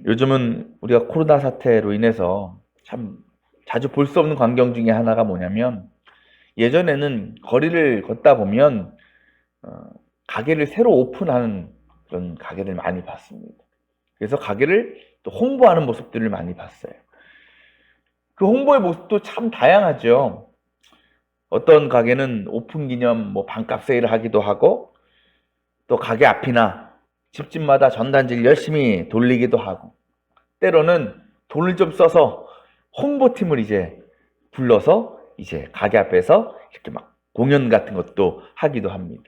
요즘은 우리가 코로나 사태로 인해서 참 자주 볼 수 없는 광경 중에 하나가 뭐냐면, 예전에는 거리를 걷다 보면 어, 가게를 새로 오픈하는 그런 가게를 많이 봤습니다. 그래서 가게를 또 홍보하는 모습들을 많이 봤어요. 그 홍보의 모습도 참 다양하죠. 어떤 가게는 오픈 기념 뭐 반값 세일을 하기도 하고, 또 가게 앞이나 집집마다 전단지를 열심히 돌리기도 하고, 때로는 돈을 좀 써서 홍보팀을 이제 불러서 이제 가게 앞에서 이렇게 막 공연 같은 것도 하기도 합니다.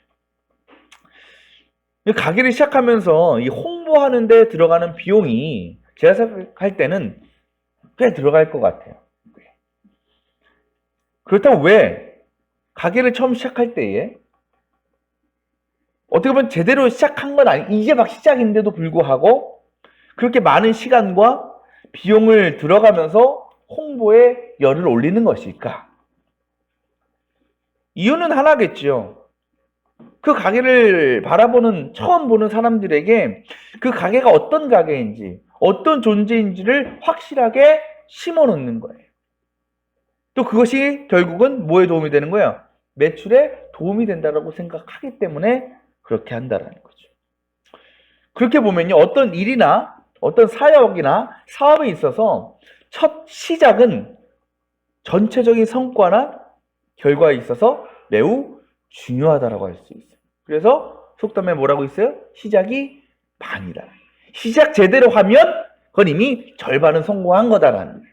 가게를 시작하면서 이 홍보하는 데 들어가는 비용이 제가 생각할 때는 꽤 들어갈 것 같아요. 그렇다고 왜 가게를 처음 시작할 때에 어떻게 보면 제대로 시작한 건 이제 막 시작인데도 불구하고 그렇게 많은 시간과 비용을 들어가면서 홍보에 열을 올리는 것일까? 이유는 하나겠지요. 그 가게를 바라보는, 처음 보는 사람들에게 그 가게가 어떤 가게인지, 어떤 존재인지를 확실하게 심어 놓는 거예요. 또 그것이 결국은 뭐에 도움이 되는 거예요? 매출에 도움이 된다고 생각하기 때문에 그렇게 한다라는 거죠. 그렇게 보면요, 어떤 일이나 어떤 사역이나 사업에 있어서 첫 시작은 전체적인 성과나 결과에 있어서 매우 중요하다라고 할 수 있어요. 그래서 속담에 뭐라고 있어요? 시작이 반이다. 시작 제대로 하면 그건 이미 절반은 성공한 거다라는 거예요.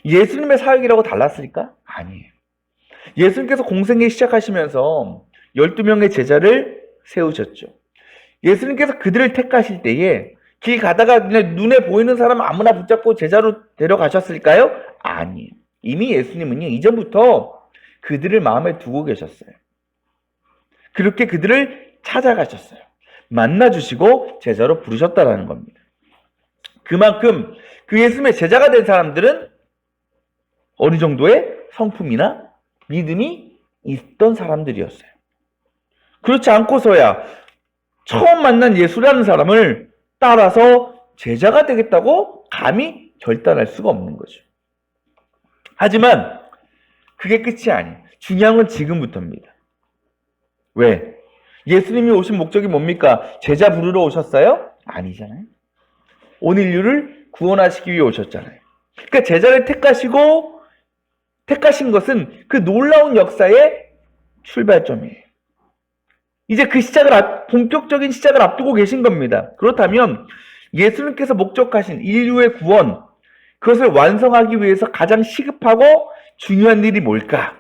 예수님의 사역이라고 달랐을까? 아니에요. 예수님께서 공생애 시작하시면서 12명의 제자를 세우셨죠. 예수님께서 그들을 택하실 때에 길 가다가 그냥 눈에 보이는 사람 아무나 붙잡고 제자로 데려가셨을까요? 아니에요. 이미 예수님은요, 이전부터 그들을 마음에 두고 계셨어요. 그렇게 그들을 찾아가셨어요. 만나주시고 제자로 부르셨다라는 겁니다. 그만큼 그 예수님의 제자가 된 사람들은 어느 정도의 성품이나 믿음이 있던 사람들이었어요. 그렇지 않고서야 처음 만난 예수라는 사람을 따라서 제자가 되겠다고 감히 결단할 수가 없는 거죠. 하지만 그게 끝이 아니에요. 중요한 건 지금부터입니다. 왜? 예수님이 오신 목적이 뭡니까? 제자 부르러 오셨어요? 아니잖아요. 온 인류를 구원하시기 위해 오셨잖아요. 그러니까 제자를 택하신 것은 그 놀라운 역사의 출발점이에요. 이제 그 본격적인 시작을 앞두고 계신 겁니다. 그렇다면 예수님께서 목적하신 인류의 구원, 그것을 완성하기 위해서 가장 시급하고 중요한 일이 뭘까?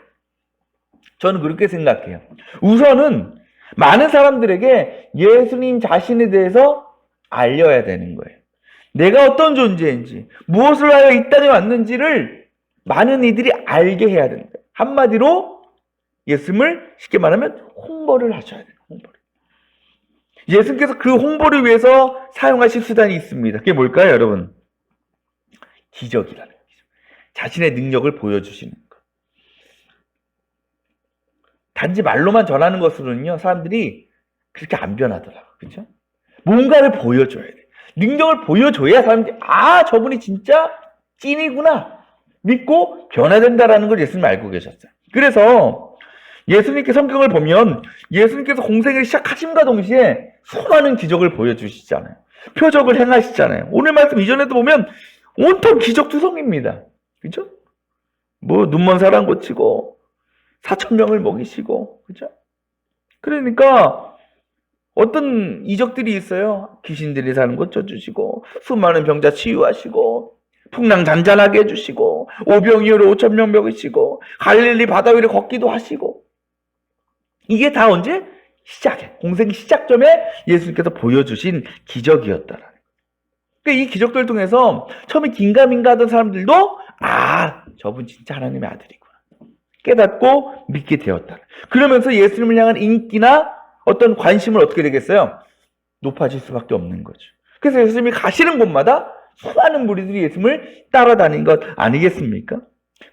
저는 그렇게 생각해요. 우선은 많은 사람들에게 예수님 자신에 대해서 알려야 되는 거예요. 내가 어떤 존재인지, 무엇을 하여 이 땅에 왔는지를 많은 이들이 알게 해야 된다. 한마디로 예수님을 쉽게 말하면 홍보를 하셔야 돼요. 홍보를. 예수님께서 그 홍보를 위해서 사용하실 수단이 있습니다. 그게 뭘까요, 여러분? 기적이라는 거죠. 자신의 능력을 보여주시는 것. 단지 말로만 전하는 것으로는요, 사람들이 그렇게 안 변하더라고요. 그렇죠? 뭔가를 보여줘야 돼. 능력을 보여줘야 사람들이 저분이 진짜 찐이구나 믿고 변화된다라는 걸 예수님 알고 계셨어요. 그래서 예수님께 성경을 보면 예수님께서 공생을 시작하심과 동시에 수많은 기적을 보여주시잖아요. 표적을 행하시잖아요. 오늘 말씀 이전에도 보면 온통 기적투성입니다. 그죠? 뭐 눈먼 사람 고치고 4,000명을 먹이시고, 그죠? 그러니까 어떤 이적들이 있어요. 귀신들이 사는 것 쪄주시고, 수많은 병자 치유하시고, 풍랑 잔잔하게 해주시고, 오병이어로 5,000명 먹이시고, 갈릴리 바다 위를 걷기도 하시고. 이게 다 언제? 공생 시작점에 예수님께서 보여주신 기적이었다라는 거예요. 그러니까 이 기적들을 통해서 처음에 긴가민가 하던 사람들도 저분 진짜 하나님의 아들이구나 깨닫고 믿게 되었다. 그러면서 예수님을 향한 인기나 어떤 관심을 어떻게 되겠어요? 높아질 수밖에 없는 거죠. 그래서 예수님이 가시는 곳마다 수많은 무리들이 예수님을 따라다닌 것 아니겠습니까?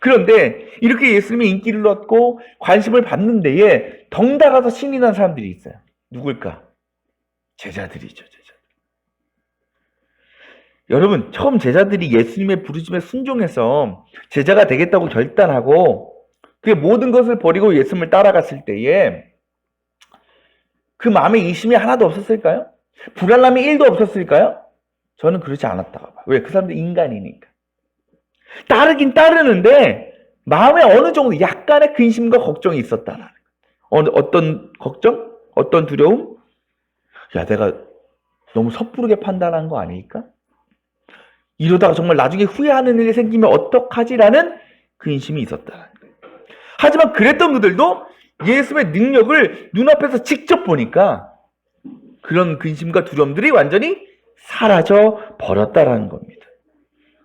그런데 이렇게 예수님이 인기를 얻고 관심을 받는 데에 덩달아서 신이 난 사람들이 있어요. 누굴까? 제자들이죠. 제자들. 여러분, 처음 제자들이 예수님의 부르심에 순종해서 제자가 되겠다고 결단하고 그 모든 것을 버리고 예수님을 따라갔을 때에 그 마음에 이심이 하나도 없었을까요? 불안함이 1도 없었을까요? 저는 그렇지 않았다고 봐요. 왜? 그 사람들 인간이니까. 따르긴 따르는데 마음에 어느 정도 약간의 근심과 걱정이 있었다라는 거예요. 어떤 걱정? 어떤 두려움? 야, 내가 너무 섣부르게 판단한 거 아닐까? 이러다가 정말 나중에 후회하는 일이 생기면 어떡하지라는 근심이 있었다는 거예요. 하지만 그랬던 그들도 예수의 능력을 눈앞에서 직접 보니까 그런 근심과 두려움들이 완전히 사라져 버렸다라는 겁니다.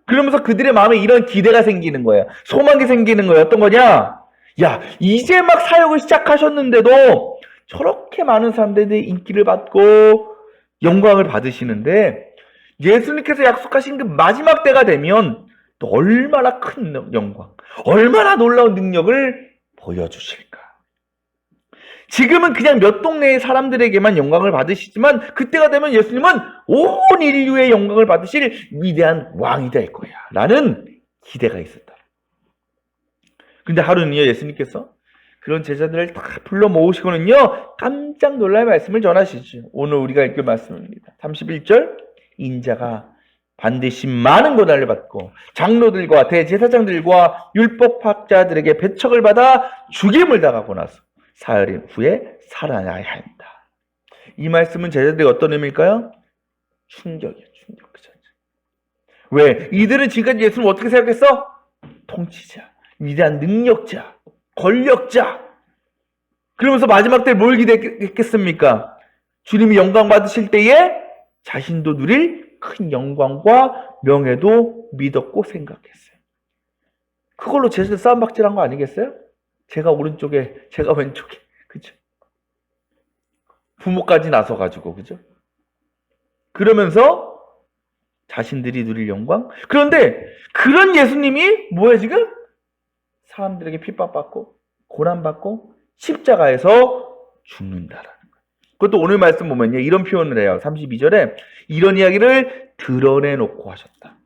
그러면서 그들의 마음에 이런 기대가 생기는 거예요. 소망이 생기는 거예요. 어떤 거냐? 야, 이제 막 사역을 시작하셨는데도 저렇게 많은 사람들이 인기를 받고 영광을 받으시는데 예수님께서 약속하신 그 마지막 때가 되면 또 얼마나 큰 영광, 얼마나 놀라운 능력을 보여주실까? 지금은 그냥 몇 동네의 사람들에게만 영광을 받으시지만 그때가 되면 예수님은 온 인류의 영광을 받으실 위대한 왕이 될 거야 라는 기대가 있었다. 근데 하루는요, 예수님께서 그런 제자들을 다 불러 모으시고는요 깜짝 놀랄 말씀을 전하시죠. 오늘 우리가 읽을 말씀입니다. 31절, 인자가 반드시 많은 고난을 받고 장로들과 대제사장들과 율법학자들에게 배척을 받아 죽임을 당하고 나서 사흘 후에 살아나야 한다. 이 말씀은 제자들이 어떤 의미일까요? 충격이에요. 충격 그 자체. 왜? 이들은 지금까지 예수를 어떻게 생각했어? 통치자, 위대한 능력자, 권력자. 그러면서 마지막 때 뭘 기대했겠습니까? 주님이 영광 받으실 때에 자신도 누릴 큰 영광과 명예도 믿었고 생각했어요. 그걸로 제자들 싸움박질한 거 아니겠어요? 제가 오른쪽에, 제가 왼쪽에, 그죠? 부모까지 나서가지고, 그죠? 그러면서 자신들이 누릴 영광? 그런데 그런 예수님이 뭐야 지금? 사람들에게 핍박받고 고난받고 십자가에서 죽는다라는 거예요. 그것도 오늘 말씀 보면요 이런 표현을 해요. 32절에 이런 이야기를 드러내놓고 하셨다.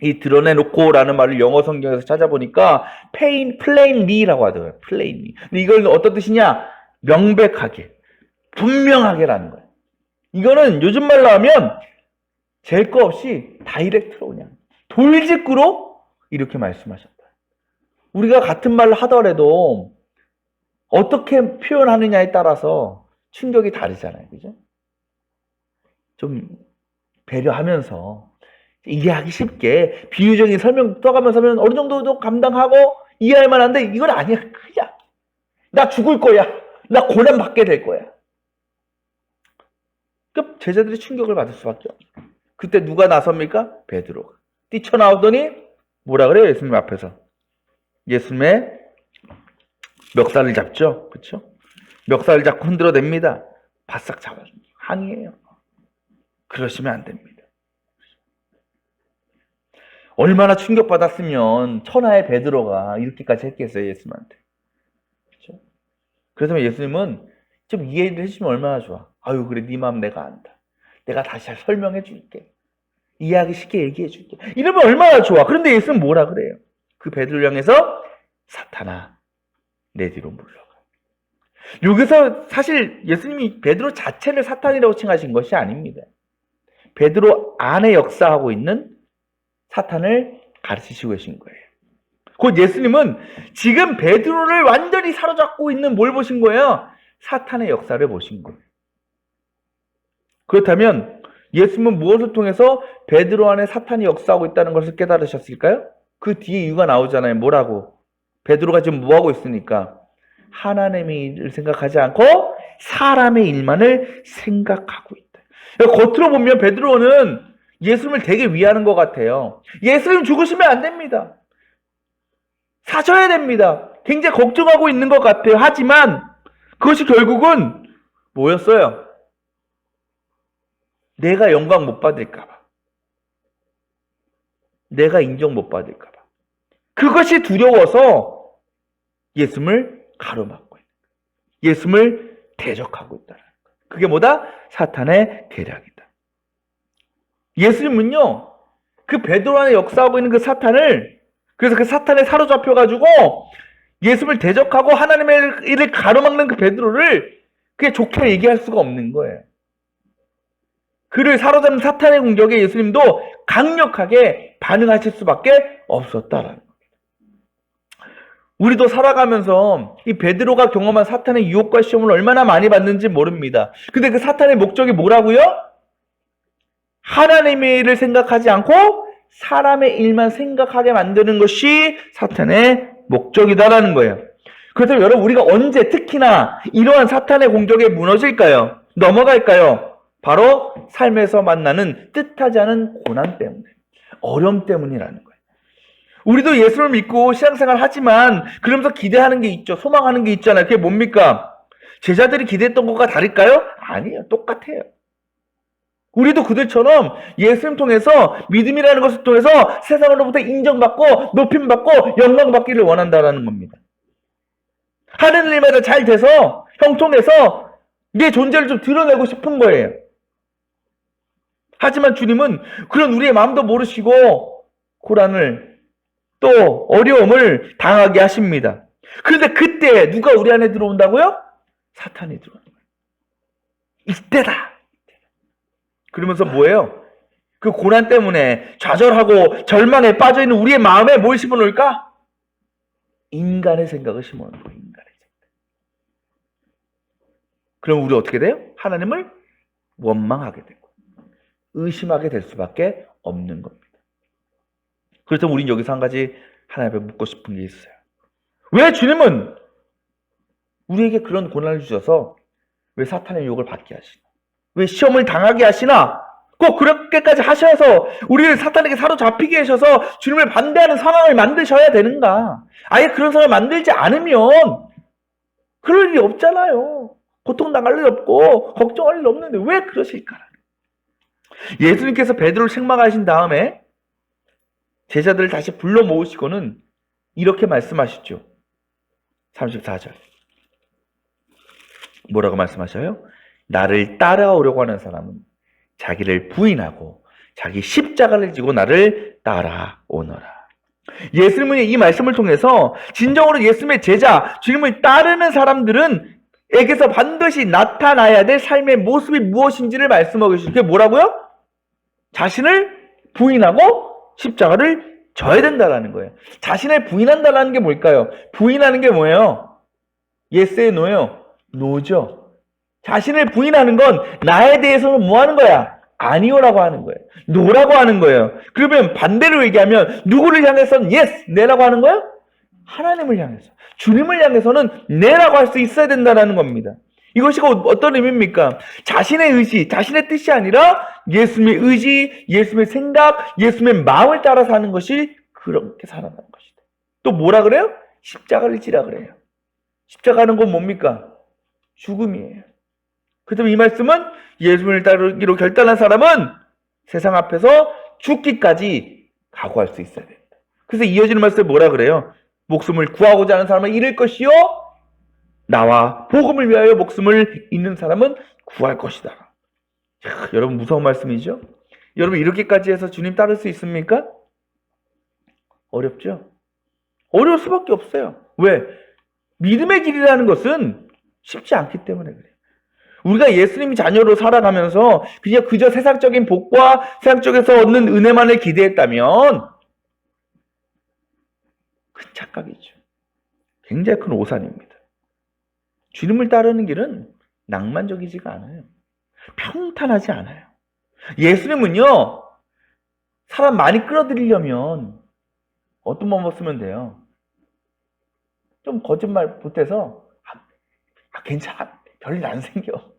이 드러내놓고라는 말을 영어 성경에서 찾아보니까 plainly라고 하더라고요. plainly. 근데 이걸 어떤 뜻이냐? 명백하게, 분명하게라는 거예요. 이거는 요즘 말로 하면 잴 거 없이 다이렉트로 그냥 돌직구로 이렇게 말씀하셨다. 우리가 같은 말을 하더라도 어떻게 표현하느냐에 따라서 충격이 다르잖아요. 그죠? 좀 배려하면서 이해하기 쉽게 비유적인 설명 떠가면서 하면 어느 정도도 감당하고 이해할 만한데 이건 아니야. 그냥 나 죽을 거야. 나 고난 받게 될 거야. 그 제자들이 충격을 받을 수밖에 없어요. 그때 누가 나섭니까? 베드로가. 뛰쳐나오더니 뭐라 그래요? 예수님 앞에서. 예수님의 멱살을 잡죠. 그렇죠? 멱살을 잡고 흔들어냅니다. 바싹 잡아줍니다. 항의해요. 그러시면 안 됩니다. 얼마나 충격받았으면 천하의 베드로가 이렇게까지 했겠어요. 예수님한테. 그렇죠? 그래서 예수님은 좀 이해를 해주시면 얼마나 좋아. 아유 그래 네 마음 내가 안다. 내가 다시 잘 설명해 줄게. 이해하기 쉽게 얘기해 줄게. 이러면 얼마나 좋아. 그런데 예수는 뭐라 그래요? 그 베드로를 향해서 사탄아 내 뒤로 물러가. 여기서 사실 예수님이 베드로 자체를 사탄이라고 칭하신 것이 아닙니다. 베드로 안에 역사하고 있는 사탄을 가르치시고 계신 거예요. 곧 예수님은 지금 베드로를 완전히 사로잡고 있는 뭘 보신 거예요? 사탄의 역사를 보신 거예요. 그렇다면 예수님은 무엇을 통해서 베드로 안에 사탄이 역사하고 있다는 것을 깨달으셨을까요? 그 뒤에 이유가 나오잖아요. 뭐라고? 베드로가 지금 뭐하고 있으니까? 하나님의 일을 생각하지 않고 사람의 일만을 생각하고 있다. 겉으로 보면 베드로는 예수님을 되게 위하는 것 같아요. 예수님 죽으시면 안 됩니다. 사셔야 됩니다. 굉장히 걱정하고 있는 것 같아요. 하지만 그것이 결국은 뭐였어요? 내가 영광 못 받을까 봐. 내가 인정 못 받을까 봐. 그것이 두려워서 예수님을 가로막고 있는 거예요. 예수님을 대적하고 있다는 거예요. 그게 뭐다? 사탄의 계략이다. 예수님은요, 그 베드로 안에 역사하고 있는 그 사탄을, 그래서 그 사탄에 사로잡혀가지고 예수를 대적하고 하나님의 일을 가로막는 그 베드로를 그게 좋게 얘기할 수가 없는 거예요. 그를 사로잡는 사탄의 공격에 예수님도 강력하게 반응하실 수밖에 없었다라는 겁니다. 우리도 살아가면서 이 베드로가 경험한 사탄의 유혹과 시험을 얼마나 많이 받는지 모릅니다. 근데 그 사탄의 목적이 뭐라고요? 하나님의 일을 생각하지 않고 사람의 일만 생각하게 만드는 것이 사탄의 목적이다라는 거예요. 그렇다면 여러분, 우리가 언제 특히나 이러한 사탄의 공격에 무너질까요? 넘어갈까요? 바로 삶에서 만나는 뜻하지 않은 고난 때문에, 어려움 때문이라는 거예요. 우리도 예수를 믿고 신앙생활 하지만 그러면서 기대하는 게 있죠. 소망하는 게 있잖아요. 그게 뭡니까? 제자들이 기대했던 것과 다를까요? 아니에요. 똑같아요. 우리도 그들처럼 예수님 통해서, 믿음이라는 것을 통해서 세상으로부터 인정받고 높임받고 영광받기를 원한다는 겁니다. 하는 일마다 잘 돼서 형통해서 내 존재를 좀 드러내고 싶은 거예요. 하지만 주님은 그런 우리의 마음도 모르시고 고난을 또 어려움을 당하게 하십니다. 그런데 그때 누가 우리 안에 들어온다고요? 사탄이 들어오는 거예요. 이때다. 그러면서 뭐예요? 그 고난 때문에 좌절하고 절망에 빠져있는 우리의 마음에 뭘 심어놓을까? 인간의 생각을 심어놓는 거예요. 인간의 생각. 그럼 우리 어떻게 돼요? 하나님을 원망하게 되고 의심하게 될 수밖에 없는 겁니다. 그렇다면 우린 여기서 한 가지 하나님 앞에 묻고 싶은 게 있어요. 왜 주님은 우리에게 그런 고난을 주셔서 왜 사탄의 유혹을 받게 하시나? 왜 시험을 당하게 하시나? 꼭 그렇게까지 하셔서 우리를 사탄에게 사로잡히게 하셔서 주님을 반대하는 상황을 만드셔야 되는가? 아예 그런 상황을 만들지 않으면 그럴 일이 없잖아요. 고통당할 일 없고 걱정할 일 없는데 왜 그러실까? 예수님께서 베드로를 책망하신 다음에 제자들을 다시 불러 모으시고는 이렇게 말씀하시죠. 34절. 뭐라고 말씀하셔요? 나를 따라오려고 하는 사람은 자기를 부인하고 자기 십자가를 지고 나를 따라오너라. 예수님은 이 말씀을 통해서 진정으로 예수님의 제자, 주님을 따르는 사람들은 에게서 반드시 나타나야 될 삶의 모습이 무엇인지를 말씀하고 계시죠. 그게 뭐라고요? 자신을 부인하고 십자가를 져야 된다는 거예요. 자신을 부인한다는 게 뭘까요? 부인하는 게 뭐예요? 예스의 노예요. 노죠. 자신을 부인하는 건 나에 대해서는 뭐 하는 거야? 아니오라고 하는 거예요. 노라고 하는 거예요. 그러면 반대로 얘기하면 누구를 향해서는 yes, 네라고 하는 거예요? 하나님을 향해서. 주님을 향해서는 네라고 할 수 있어야 된다는 겁니다. 이것이 어떤 의미입니까? 자신의 의지, 자신의 뜻이 아니라 예수님의 의지, 예수님의 생각, 예수님의 마음을 따라 사는 것이 그렇게 살아가는 것이다. 또 뭐라 그래요? 십자가를 지라 그래요. 십자가는 건 뭡니까? 죽음이에요. 그렇다면 이 말씀은 예수님을 따르기로 결단한 사람은 세상 앞에서 죽기까지 각오할 수 있어야 된다. 그래서 이어지는 말씀에 뭐라 그래요? 목숨을 구하고자 하는 사람은 잃을 것이요, 나와 복음을 위하여 목숨을 잃는 사람은 구할 것이다. 야, 여러분 무서운 말씀이죠? 여러분 이렇게까지 해서 주님 따를 수 있습니까? 어렵죠? 어려울 수밖에 없어요. 왜? 믿음의 길이라는 것은 쉽지 않기 때문에 그래요. 우리가 예수님이 자녀로 살아가면서 그냥 그저 세상적인 복과 세상적에서 얻는 은혜만을 기대했다면 큰 착각이죠. 굉장히 큰 오산입니다. 주님을 따르는 길은 낭만적이지가 않아요. 평탄하지 않아요. 예수님은요, 사람 많이 끌어들이려면 어떤 방법 쓰면 돼요? 좀 거짓말 보태서 괜찮아, 별일 안 생겨.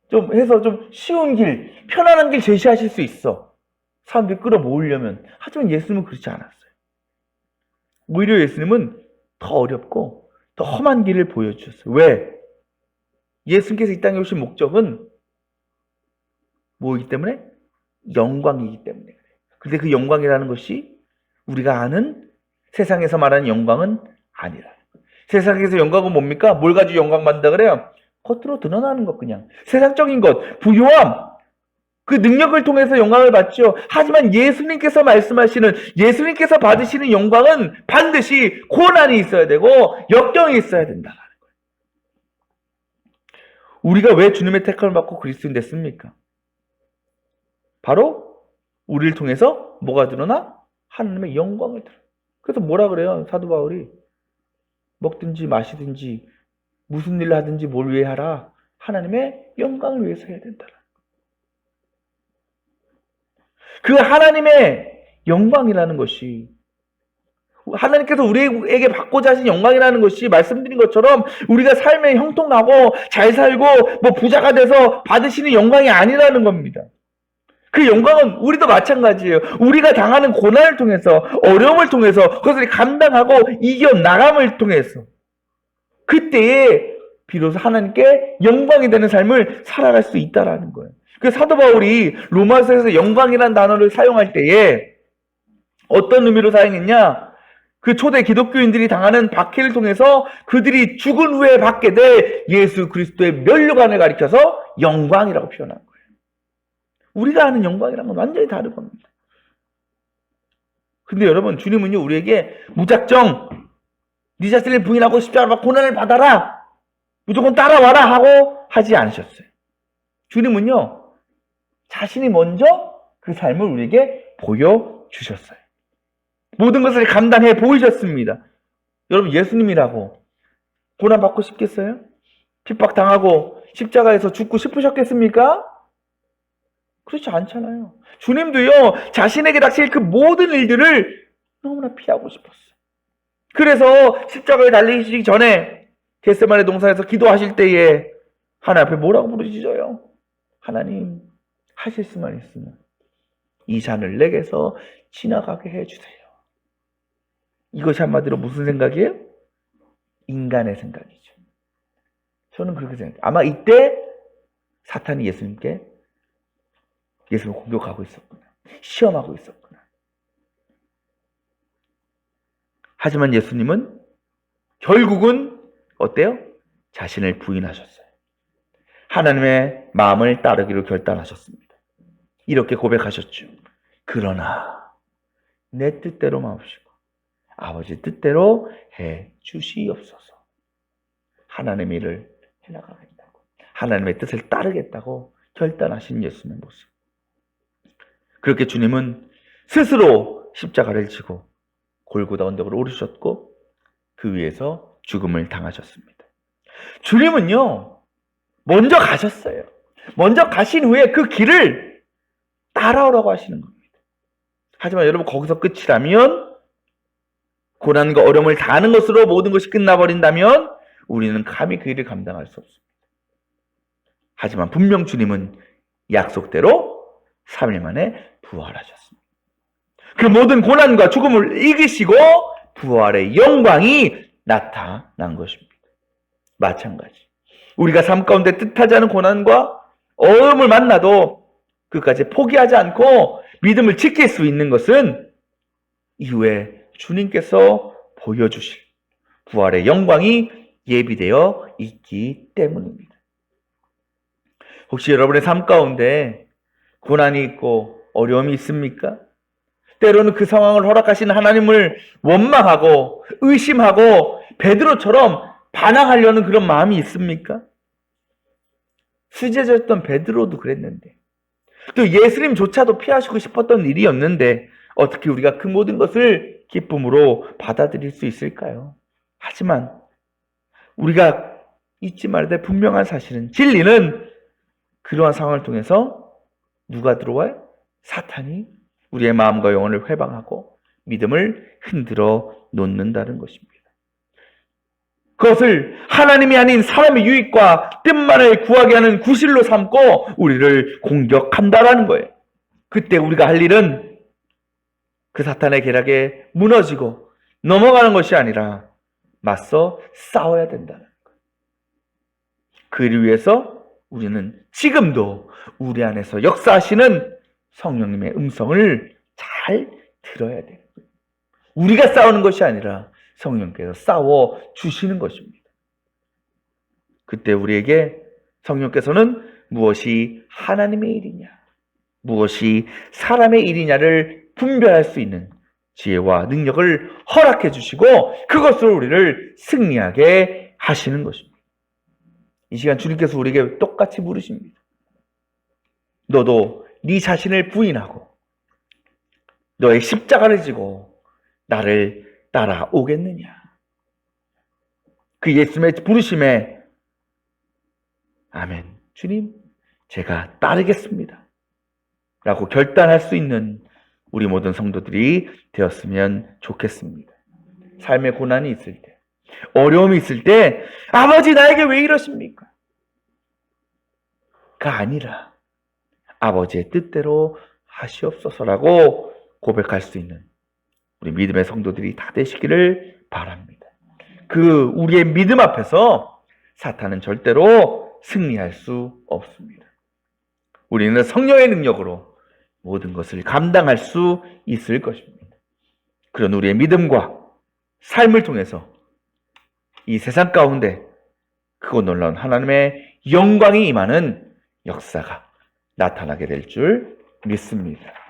좀 해서 좀 쉬운 길, 편안한 길 제시하실 수 있어. 사람들이 끌어모으려면. 하지만 예수님은 그렇지 않았어요. 오히려 예수님은 더 어렵고 더 험한 길을 보여주셨어요. 왜? 예수님께서 이 땅에 오신 목적은 뭐이기 때문에? 영광이기 때문에 그래요. 근데 그 영광이라는 것이 우리가 아는 세상에서 말하는 영광은 아니라. 세상에서 영광은 뭡니까? 뭘 가지고 영광 받는다 그래요? 겉으로 드러나는 것, 그냥 세상적인 것, 부유함, 그 능력을 통해서 영광을 받죠. 하지만 예수님께서 말씀하시는, 예수님께서 받으시는 영광은 반드시 고난이 있어야 되고 역경이 있어야 된다. 우리가 왜 주님의 택함을 받고 그리스도인 됐습니까? 바로 우리를 통해서 뭐가 드러나? 하나님의 영광을 드러나. 그래서 뭐라 그래요? 사도 바울이 먹든지 마시든지 무슨 일을 하든지 뭘 위해 하라? 하나님의 영광을 위해서 해야 된다. 그 하나님의 영광이라는 것이, 하나님께서 우리에게 받고자 하신 영광이라는 것이 말씀드린 것처럼 우리가 삶에 형통나고 잘 살고 뭐 부자가 돼서 받으시는 영광이 아니라는 겁니다. 그 영광은 우리도 마찬가지예요. 우리가 당하는 고난을 통해서, 어려움을 통해서 그것을 감당하고 이겨나감을 통해서 그때에 비로소 하나님께 영광이 되는 삶을 살아갈 수 있다라는 거예요. 그 사도 바울이 로마서에서 영광이라는 단어를 사용할 때에 어떤 의미로 사용했냐? 그 초대 기독교인들이 당하는 박해를 통해서 그들이 죽은 후에 받게 될 예수 그리스도의 면류관을 가리켜서 영광이라고 표현한 거예요. 우리가 아는 영광이란 건 완전히 다른 겁니다. 근데 여러분, 주님은요, 우리에게 무작정 네 자신을 부인하고 십자가를 받고 고난을 받아라, 무조건 따라와라 하고 하지 않으셨어요. 주님은요, 자신이 먼저 그 삶을 우리에게 보여주셨어요. 모든 것을 감당해 보이셨습니다. 여러분, 예수님이라고 고난받고 싶겠어요? 핍박당하고 십자가에서 죽고 싶으셨겠습니까? 그렇지 않잖아요. 주님도요, 자신에게 닥칠 그 모든 일들을 너무나 피하고 싶었어요. 그래서 십자가에 달리시기 전에 겟세마네 동산에서 기도하실 때에 하나님 앞에 뭐라고 부르짖어요? 하나님, 하실 수만 있으면 이 잔을 내게서 지나가게 해주세요. 이것이 한마디로 무슨 생각이에요? 인간의 생각이죠. 저는 그렇게 생각해요. 아마 이때 사탄이 예수님을 공격하고 있었구나. 시험하고 있었구나. 하지만 예수님은 결국은 어때요? 자신을 부인하셨어요. 하나님의 마음을 따르기로 결단하셨습니다. 이렇게 고백하셨죠. 그러나 내 뜻대로 마옵시고 아버지 뜻대로 해 주시옵소서. 하나님의 일을 해나가겠다고, 하나님의 뜻을 따르겠다고 결단하신 예수님의 모습. 그렇게 주님은 스스로 십자가를 지고 골고다 언덕으로 오르셨고 그 위에서 죽음을 당하셨습니다. 주님은요, 먼저 가셨어요. 먼저 가신 후에 그 길을 따라오라고 하시는 겁니다. 하지만 여러분, 거기서 끝이라면, 고난과 어려움을 다하는 것으로 모든 것이 끝나버린다면 우리는 감히 그 일을 감당할 수 없습니다. 하지만 분명 주님은 약속대로 3일 만에 부활하셨습니다. 그 모든 고난과 죽음을 이기시고 부활의 영광이 나타난 것입니다. 마찬가지, 우리가 삶 가운데 뜻하지 않은 고난과 어려움을 만나도 끝까지 포기하지 않고 믿음을 지킬 수 있는 것은 이후에 주님께서 보여주실 부활의 영광이 예비되어 있기 때문입니다. 혹시 여러분의 삶 가운데 고난이 있고 어려움이 있습니까? 때로는 그 상황을 허락하신 하나님을 원망하고 의심하고 베드로처럼 반항하려는 그런 마음이 있습니까? 수제자였던 베드로도 그랬는데, 또 예수님조차도 피하시고 싶었던 일이었는데 어떻게 우리가 그 모든 것을 기쁨으로 받아들일 수 있을까요? 하지만 우리가 잊지 말아야 될 분명한 사실은, 진리는 그러한 상황을 통해서 누가 들어와요? 사탄이 우리의 마음과 영혼을 회방하고 믿음을 흔들어 놓는다는 것입니다. 그것을 하나님이 아닌 사람의 유익과 뜻만을 구하게 하는 구실로 삼고 우리를 공격한다라는 거예요. 그때 우리가 할 일은 그 사탄의 계략에 무너지고 넘어가는 것이 아니라 맞서 싸워야 된다는 거예요. 그를 위해서 우리는 지금도 우리 안에서 역사하시는 성령님의 음성을 잘 들어야 돼요. 우리가 싸우는 것이 아니라 성령께서 싸워 주시는 것입니다. 그때 우리에게 성령께서는 무엇이 하나님의 일이냐, 무엇이 사람의 일이냐를 분별할 수 있는 지혜와 능력을 허락해 주시고 그것으로 우리를 승리하게 하시는 것입니다. 이 시간 주님께서 우리에게 똑같이 물으십니다. 너도 네 자신을 부인하고 너의 십자가를 지고 나를 따라오겠느냐? 그 예수님의 부르심에 아멘, 주님 제가 따르겠습니다 라고 결단할 수 있는 우리 모든 성도들이 되었으면 좋겠습니다. 삶의 고난이 있을 때, 어려움이 있을 때 아버지 나에게 왜 이러십니까? 가 아니라 아버지의 뜻대로 하시옵소서라고 고백할 수 있는 우리 믿음의 성도들이 다 되시기를 바랍니다. 그 우리의 믿음 앞에서 사탄은 절대로 승리할 수 없습니다. 우리는 성령의 능력으로 모든 것을 감당할 수 있을 것입니다. 그런 우리의 믿음과 삶을 통해서 이 세상 가운데 크고 놀라운 하나님의 영광이 임하는 역사가 나타나게 될 줄 믿습니다.